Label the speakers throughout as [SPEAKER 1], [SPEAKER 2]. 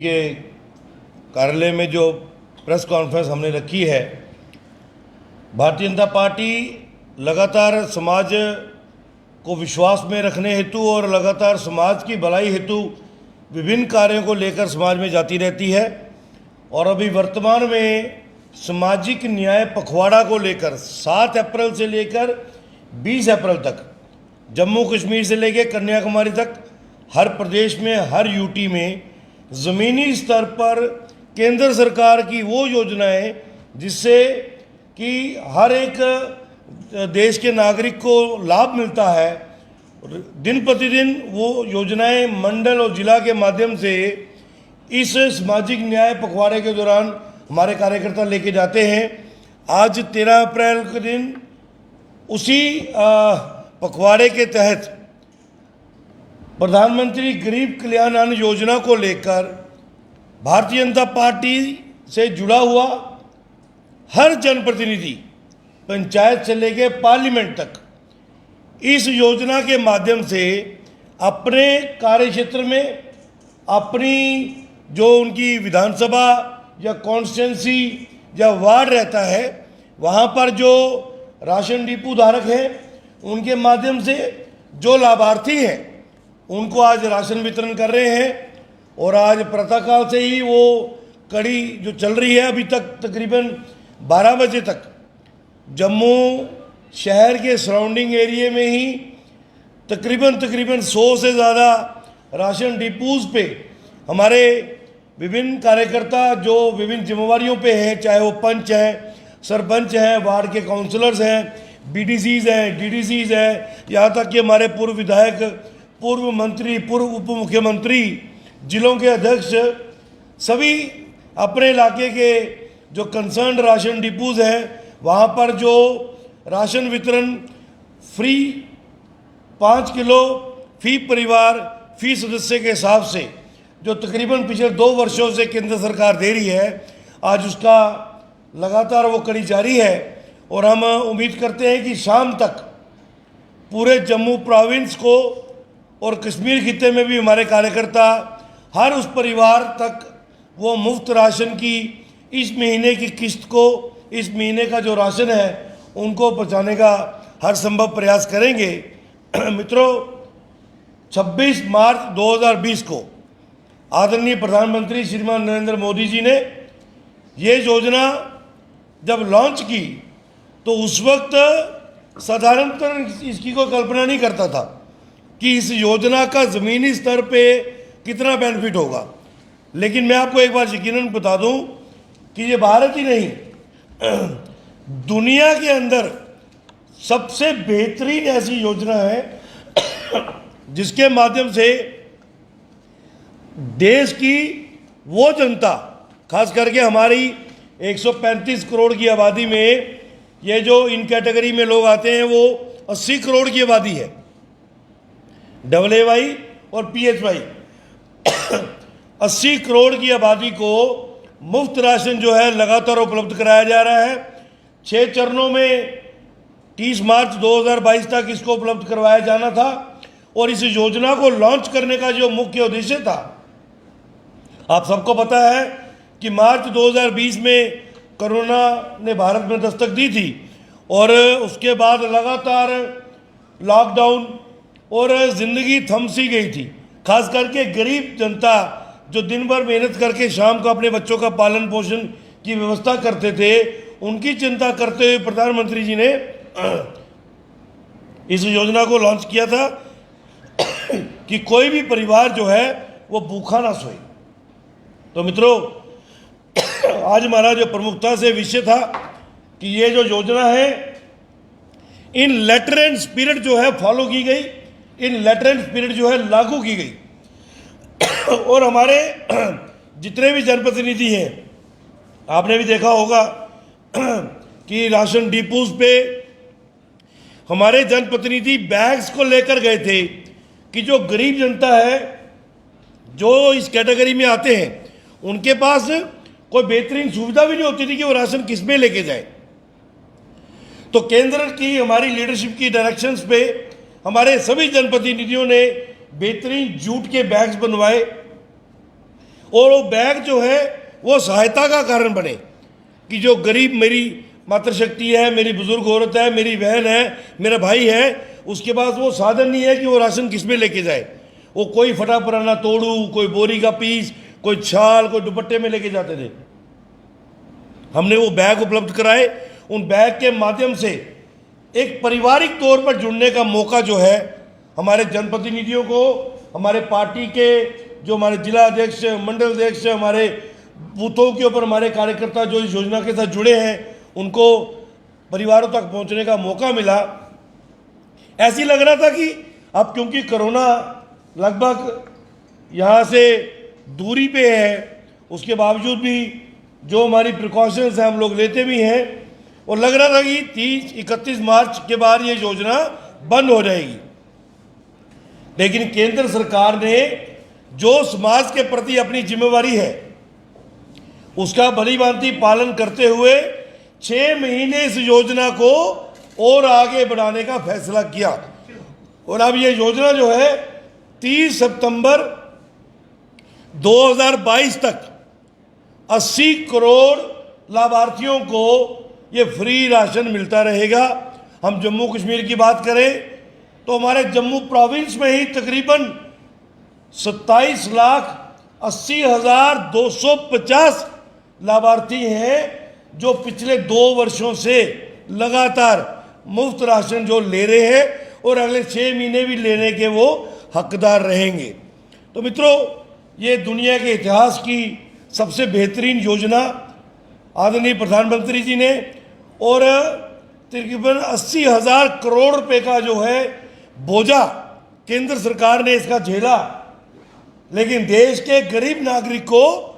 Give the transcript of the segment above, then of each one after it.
[SPEAKER 1] के कार्यालय में जो प्रेस कॉन्फ्रेंस हमने रखी है, भारतीय जनता पार्टी लगातार समाज को विश्वास में रखने हेतु और लगातार समाज की भलाई हेतु विभिन्न कार्यों को लेकर समाज में जाती रहती है। और अभी वर्तमान में सामाजिक न्याय पखवाड़ा को लेकर 7 अप्रैल से लेकर 20 अप्रैल तक जम्मू कश्मीर से लेकर कन्याकुमारी तक हर प्रदेश में, हर यूटी में ज़मीनी स्तर पर केंद्र सरकार की वो योजनाएं जिससे कि हर एक देश के नागरिक को लाभ मिलता है, दिन प्रतिदिन वो योजनाएं मंडल और जिला के माध्यम से इस सामाजिक न्याय पखवाड़े के दौरान हमारे कार्यकर्ता लेके जाते हैं। आज 13 अप्रैल के दिन उसी पखवाड़े के तहत प्रधानमंत्री गरीब कल्याण अन्न योजना को लेकर भारतीय जनता पार्टी से जुड़ा हुआ हर जनप्रतिनिधि पंचायत से लेकर पार्लियामेंट तक इस योजना के माध्यम से अपने कार्यक्षेत्र में अपनी जो उनकी विधानसभा या कॉन्स्टिट्यूंसी या वार्ड रहता है, वहाँ पर जो राशन डिपो धारक हैं उनके माध्यम से जो लाभार्थी हैं उनको आज राशन वितरण कर रहे हैं। और आज प्रातःकाल से ही वो कड़ी जो चल रही है, अभी तक तकरीबन 12 बजे तक जम्मू शहर के सराउंडिंग एरिया में ही तकरीबन 100 से ज़्यादा राशन डिपोज़ पे हमारे विभिन्न कार्यकर्ता जो विभिन्न जिम्मेवारियों पे हैं, चाहे वो पंच हैं, सरपंच हैं, वार्ड के काउंसलर्स हैं, बीडीसीज हैं, डीडीसीज हैं, यहाँ तक कि हमारे पूर्व विधायक, पूर्व मंत्री, पूर्व उप मुख्यमंत्री, जिलों के अध्यक्ष, सभी अपने इलाके के जो कंसर्न राशन डिपोज हैं वहाँ पर जो राशन वितरण फ्री 5 किलो फी परिवार फी सदस्य के हिसाब से जो तकरीबन पिछले 2 वर्षों से केंद्र सरकार दे रही है, आज उसका लगातार वो कड़ी जारी है। और हम उम्मीद करते हैं कि शाम तक पूरे जम्मू प्रोविंस को और कश्मीर खित्ते में भी हमारे कार्यकर्ता हर उस परिवार तक वो मुफ्त राशन की इस महीने की किस्त को, इस महीने का जो राशन है उनको पहुँचाने का हर संभव प्रयास करेंगे। मित्रों, 26 मार्च 2020 को आदरणीय प्रधानमंत्री श्रीमान नरेंद्र मोदी जी ने ये योजना जब लॉन्च की तो उस वक्त साधारणतः इसकी कोई कल्पना नहीं करता था कि इस योजना का ज़मीनी स्तर पे कितना बेनिफिट होगा। लेकिन मैं आपको एक बार यकीनन बता दूं कि ये भारत ही नहीं, दुनिया के अंदर सबसे बेहतरीन ऐसी योजना है जिसके माध्यम से देश की वो जनता, खास करके हमारी 135 करोड़ की आबादी में ये जो इन कैटेगरी में लोग आते हैं वो 80 करोड़ की आबादी है, AAY और PHY 80 करोड़ की आबादी को मुफ्त राशन जो है लगातार उपलब्ध कराया जा रहा है। 6 चरणों में 30 मार्च 2022 तक इसको उपलब्ध करवाया जाना था। और इस योजना को लॉन्च करने का जो मुख्य उद्देश्य था, आप सबको पता है कि मार्च 2020 में कोरोना ने भारत में दस्तक दी थी और उसके बाद लगातार लॉकडाउन और ज़िंदगी थम सी गई थी। खास करके गरीब जनता जो दिन भर मेहनत करके शाम को अपने बच्चों का पालन पोषण की व्यवस्था करते थे, उनकी चिंता करते हुए प्रधानमंत्री जी ने इस योजना को लॉन्च किया था कि कोई भी परिवार जो है वो भूखा ना सोए। तो मित्रों, आज हमारा जो प्रमुखता से विषय था कि ये जो योजना है इन लेटर एंड स्पिरिट जो है फॉलो की गई, इन लेटर एंड स्पिरिट जो है लागू की गई। और हमारे जितने भी जनप्रतिनिधि हैं, आपने भी देखा होगा कि राशन डिपोज पे हमारे जनप्रतिनिधि बैग्स को लेकर गए थे कि जो गरीब जनता है, जो इस कैटेगरी में आते हैं, उनके पास कोई बेहतरीन सुविधा भी नहीं होती थी कि वो राशन किस में लेके जाए। तो केंद्र की हमारी लीडरशिप की डायरेक्शंस पे हमारे सभी जनप्रतिनिधियों ने बेहतरीन जूट के बैग्स बनवाए और वो बैग जो है वो सहायता का कारण बने कि जो गरीब, मेरी मातृशक्ति है, मेरी बुजुर्ग औरत है, मेरी बहन है, मेरा भाई है, उसके पास वो साधन नहीं है कि वो राशन किस में लेके जाए। वो कोई फटा पुराना तोड़ू, कोई बोरी का पीस, कोई छाल, कोई दुपट्टे में लेके जाते थे। हमने वो बैग उपलब्ध कराए। उन बैग के माध्यम से एक पारिवारिक तौर पर जुड़ने का मौका जो है हमारे जनप्रतिनिधियों को, हमारे पार्टी के जो हमारे जिला अध्यक्ष, मंडल अध्यक्ष, हमारे बूथों के ऊपर हमारे कार्यकर्ता जो इस योजना के साथ जुड़े हैं, उनको परिवारों तक पहुंचने का मौका मिला। ऐसी लग रहा था कि अब क्योंकि कोरोना लगभग यहाँ से दूरी पे है, उसके बावजूद भी जो हमारी प्रिकॉशंस हैं हम लोग लेते भी हैं, और लग रहा था कि 31 मार्च के बाद ये योजना बंद हो जाएगी। लेकिन केंद्र सरकार ने जो समाज के प्रति अपनी जिम्मेवारी है उसका भलीभांति पालन करते हुए 6 महीने इस योजना को और आगे बढ़ाने का फैसला किया। और अब ये योजना जो है 30 सितंबर 2022 तक 80 करोड़ लाभार्थियों को ये फ्री राशन मिलता रहेगा। हम जम्मू कश्मीर की बात करें तो हमारे जम्मू प्रोविंस में ही तकरीबन 27,80,250 लाभार्थी हैं जो पिछले 2 वर्षों से लगातार मुफ्त राशन जो ले रहे हैं और अगले 6 महीने भी लेने के वो हकदार रहेंगे। तो मित्रों, ये दुनिया के इतिहास की सबसे बेहतरीन योजना आदरणीय प्रधानमंत्री जी ने, और तकरीबन 80,000 करोड़ रुपए का जो है बोझा केंद्र सरकार ने इसका झेला, लेकिन देश के गरीब नागरिक को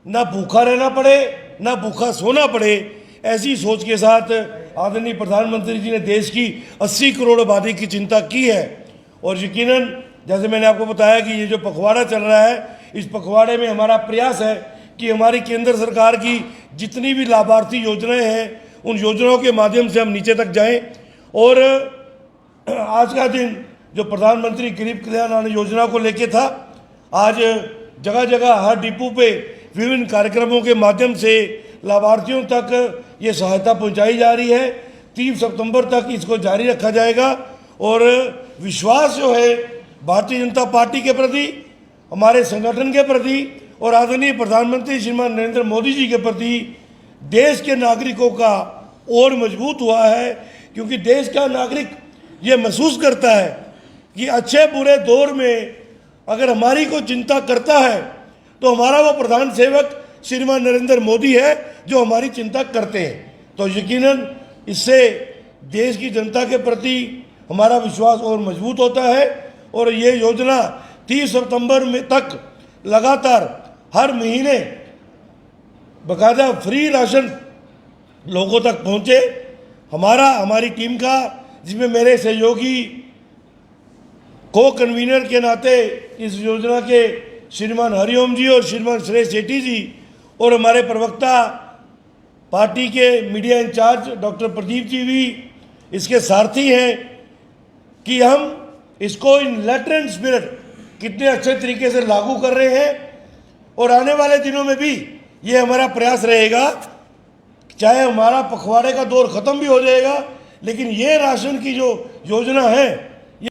[SPEAKER 1] ना भूखा रहना पड़े, ना भूखा सोना पड़े, ऐसी सोच के साथ आदरणीय प्रधानमंत्री जी ने देश की 80 करोड़ आबादी की चिंता की है। और यकीनन जैसे मैंने आपको बताया कि ये जो पखवाड़ा चल रहा है, इस पखवाड़े में हमारा प्रयास है कि हमारी केंद्र सरकार की जितनी भी लाभार्थी योजनाएं हैं उन योजनाओं के माध्यम से हम नीचे तक जाएं। और आज का दिन जो प्रधानमंत्री गरीब कल्याण अन्न योजना को लेके था, आज जगह जगह हर डिपो पे विभिन्न कार्यक्रमों के माध्यम से लाभार्थियों तक ये सहायता पहुंचाई जा रही है। 3 सितंबर तक इसको जारी रखा जाएगा। और विश्वास जो है भारतीय जनता पार्टी के प्रति, हमारे संगठन के प्रति और आदरणीय प्रधानमंत्री श्रीमान नरेंद्र मोदी जी के प्रति देश के नागरिकों का और मजबूत हुआ है, क्योंकि देश का नागरिक ये महसूस करता है कि अच्छे बुरे दौर में अगर हमारी को चिंता करता है तो हमारा वो प्रधान सेवक श्रीमान नरेंद्र मोदी है जो हमारी चिंता करते हैं। तो यकीनन इससे देश की जनता के प्रति हमारा विश्वास और मजबूत होता है। और ये योजना 30 सितंबर में तक लगातार हर महीने बाकायदा फ्री राशन लोगों तक पहुँचे। हमारी टीम का, जिसमें मेरे सहयोगी को कन्वीनर के नाते इस योजना के श्रीमान हरिओम जी और श्रीमान सुरेश सेठी जी, और हमारे प्रवक्ता पार्टी के media in charge doctor Pradeep ji भी इसके सारथी हैं कि हम इसको इन लेटर एंड स्पिरिट कितने अच्छे तरीके से लागू कर रहे हैं। और आने वाले दिनों में भी ये हमारा प्रयास रहेगा, चाहे हमारा पखवाड़े का दौर ख़त्म भी हो जाएगा, लेकिन ये राशन की जो योजना है